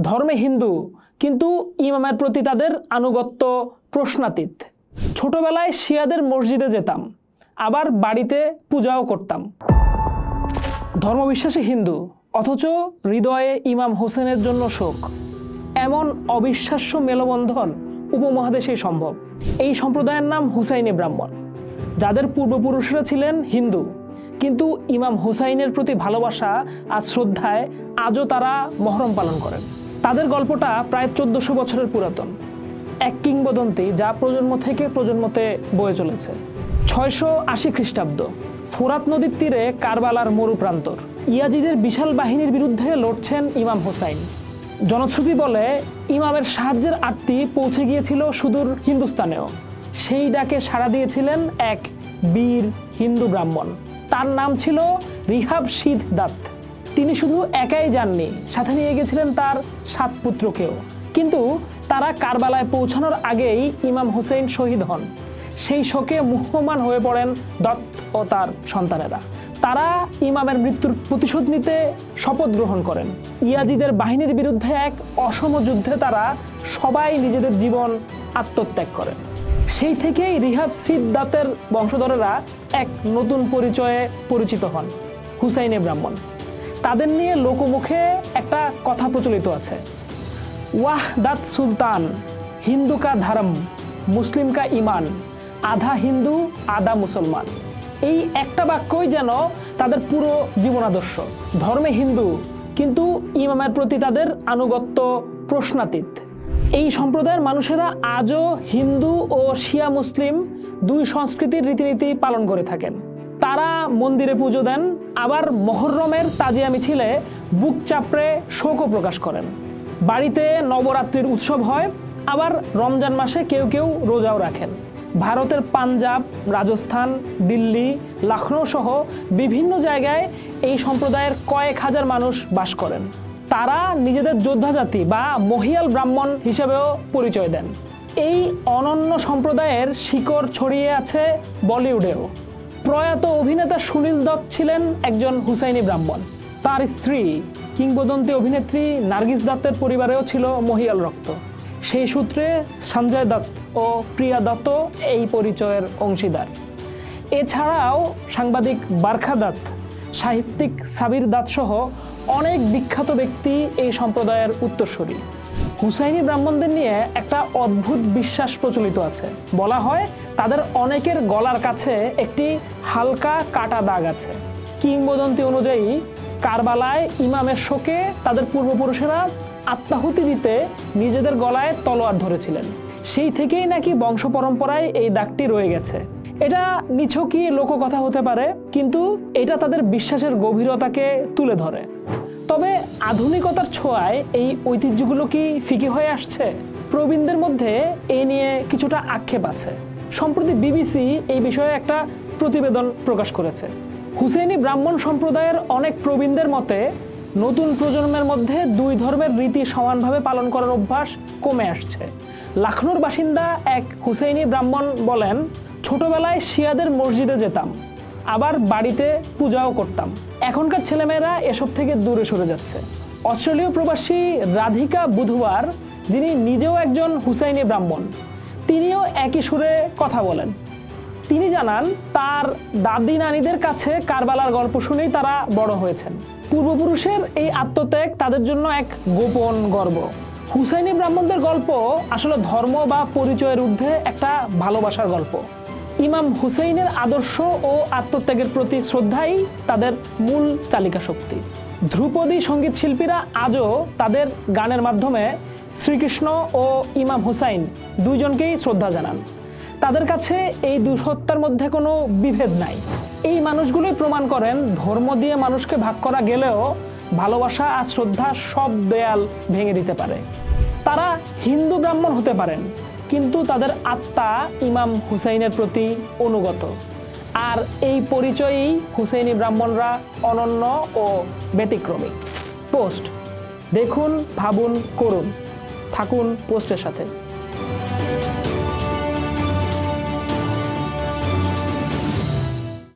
ধর্মে হিন্দু কিন্তু ইমামের প্রতি তাদের আনুগত্য প্রশ্নাতীত। ছোটবেলায় শিয়াদের মসজিদে যেতাম, আবার বাড়িতে পূজাও করতাম। ধর্মবিশ্বাসী হিন্দু অথচ হৃদয়ে ইমাম হোসেনের জন্য শোক। এমন অবিশ্বাস্য মেলবন্ধন উপমহাদেশেই সম্ভব। এই সম্প্রদায়ের নাম হুসাইনি ব্রাহ্মণ, যাদের পূর্বপুরুষরা ছিলেন হিন্দু, কিন্তু ইমাম হুসাইনের প্রতি ভালোবাসা আর শ্রদ্ধায় আজও তারা মহরম পালন করেন। তাদের গল্পটা প্রায় 1400 বছরের পুরাতন, এক কিংবদন্তি যা প্রজন্ম থেকে প্রজন্মতে বয়ে চলেছে। 680 খ্রিস্টাব্দ, ফোরাত নদীর তীরে কারবালার মরুপ্রান্তর। ইয়াজিদের বিশাল বাহিনীর বিরুদ্ধে লড়ছেন ইমাম হোসাইন। জনশ্রুতি বলে ইমামের সাহায্যের আরতি পৌঁছে গিয়েছিল সুদূর হিন্দুস্তানেও। সেই ডাকে সাড়া দিয়েছিলেন এক বীর হিন্দু ব্রাহ্মণ। তার নাম ছিল রিহাব সিদ দাত। তিনি শুধু একাই যাননি, সাথে নিয়ে গেছিলেন তার 7 পুত্রকেও। কিন্তু তারা কারবালায় পৌঁছানোর আগেই ইমাম হোসেন শহীদ হন। সেই শোকে মুহ্যমান হয়ে পড়েন দত্ত ও তার সন্তানেরা। তারা ইমামের মৃত্যুর প্রতিশোধ নিতে শপথ গ্রহণ করেন। ইয়াজিদের বাহিনীর বিরুদ্ধে এক অসম যুদ্ধে তারা সবাই নিজেদের জীবন আত্মত্যাগ করেন। সেই থেকেই রিহাব সিদ দাতের বংশধরেরা এক নতুন পরিচয়ে পরিচিত হন, হুসাইনি ব্রাহ্মণ। তাদের নিয়ে লোকমুখে একটা কথা প্রচলিত আছে, ওয়াহ দাত সুলতান, হিন্দু কা ধর্ম, মুসলিম কা ইমান, আধা হিন্দু আধা মুসলমান। এই একটা বাক্যই যেন তাদের পুরো জীবনাদর্শ। ধর্মে হিন্দু কিন্তু ইমামের প্রতি তাদের আনুগত্য প্রশ্নাতীত। এই সম্প্রদায়ের মানুষেরা আজও হিন্দু ও শিয়া মুসলিম দুই সংস্কৃতির রীতিনীতি পালন করে থাকেন। তারা মন্দিরে পুজো দেন, আবার মহররমের তাজিয়া মিছিলে বুক চাপড়ে শোকও প্রকাশ করেন। বাড়িতে নবরাত্রির উৎসব হয়, আবার রমজান মাসে কেউ কেউ রোজাও রাখেন। ভারতের পাঞ্জাব, রাজস্থান, দিল্লি, লখনৌ সহ বিভিন্ন জায়গায় এই সম্প্রদায়ের কয়েক হাজার মানুষ বাস করেন। তারা নিজেদের যোদ্ধা জাতি বা মহিয়াল ব্রাহ্মণ হিসেবেও পরিচয় দেন। এই অনন্য সম্প্রদায়ের শিকড় ছড়িয়ে আছে বলিউডেও। প্রয়াত অভিনেতা সুনীল দত্ত ছিলেন একজন হুসাইনি ব্রাহ্মণ। তার স্ত্রী কিংবদন্তি অভিনেত্রী নার্গিস দত্তের পরিবারেও ছিল মহিয়াল রক্ত। সেই সূত্রে সঞ্জয় দত্ত ও প্রিয়া দত্ত এই পরিচয়ের অংশীদার। এছাড়াও সাংবাদিক বারখা দত্ত, সাহিত্যিক সাবির দত্ত সহ অনেক বিখ্যাত ব্যক্তি এই সম্প্রদায়ের উত্তরসূরি। হুসাইনি ব্রাহ্মণদের নিয়ে একটা অদ্ভুত বিশ্বাস প্রচলিত আছে। বলা হয় তাদের অনেকের গলার কাছে একটি হালকা কাটা দাগ আছে। কিংবদন্তি অনুযায়ী কারবালায় ইমামের শোকে তাদের পূর্বপুরুষেরা আত্মাহুতি দিতে নিজেদের গলায় তলোয়ার ধরেছিলেন। সেই থেকেই নাকি বংশ পরম্পরায় এই দাগটি রয়ে গেছে। এটা নিছকই লোককথা হতে পারে, কিন্তু এটা তাদের বিশ্বাসের গভীরতাকে তুলে ধরে। তবে আধুনিকতার ছোঁয়ায় এই ঐতিহ্যগুলো কি ফিকে হয়ে আসছে? প্রবীণদের মধ্যে এ নিয়ে কিছুটা আক্ষেপ আছে। সম্প্রতি বিবিসি এই বিষয়ে একটা প্রতিবেদন প্রকাশ করেছে। হুসাইনি ব্রাহ্মণ সম্প্রদায়ের অনেক প্রবীণদের মতে নতুন প্রজন্মের মধ্যে দুই ধর্মের রীতি সমানভাবে পালন করার অভ্যাস কমে আসছে। লখনৌর বাসিন্দা এক হুসাইনি ব্রাহ্মণ বলেন, ছোটবেলায় শিয়াদের মসজিদে যেতাম, আবার বাড়িতে পূজাও করতাম। এখনকার ছেলেমেয়েরা এসব থেকে দূরে সরে যাচ্ছে। অস্ট্রেলীয় প্রবাসী রাধিকা বুধবার, যিনি নিজেও একজন হুসাইনি ব্রাহ্মণ, তিনিও একই সুরে কথা বলেন। তিনি জানান তার দাদি নানিদের কাছে কারবালার গল্প শুনেই তারা বড় হয়েছেন। পূর্বপুরুষের এই আত্মত্যাগ তাদের জন্য এক গোপন গর্ব। হুসাইনি ব্রাহ্মণদের গল্প আসলে ধর্ম বা পরিচয়ের ঊর্ধ্বে একটা ভালোবাসার গল্প। ইমাম হুসাইনের আদর্শ ও আত্মত্যাগের প্রতি শ্রদ্ধাই তাদের মূল চালিকা শক্তি। ধ্রুপদী সঙ্গীত শিল্পীরা আজও তাদের গানের মাধ্যমে শ্রীকৃষ্ণ ও ইমাম হুসাইন দুইজনকেই শ্রদ্ধা জানান। তাদের কাছে এই দুই সত্তার মধ্যে কোনো বিভেদ নাই। এই মানুষগুলোই প্রমাণ করেন ধর্ম দিয়ে মানুষকে ভাগ করা গেলেও ভালোবাসা আর শ্রদ্ধা সব দেয়াল ভেঙে দিতে পারে। তারা হিন্দু ব্রাহ্মণ হতে পারেন, কিন্তু তাদের আত্মা ইমাম হুসাইনের প্রতি অনুগত। আর এই পরিচয়েই হুসাইনি ব্রাহ্মণরা অনন্য ও ব্যতিক্রমী। পোস্ট দেখুন, ভাবুন, করুন। থাকুন পোস্টের সাথে।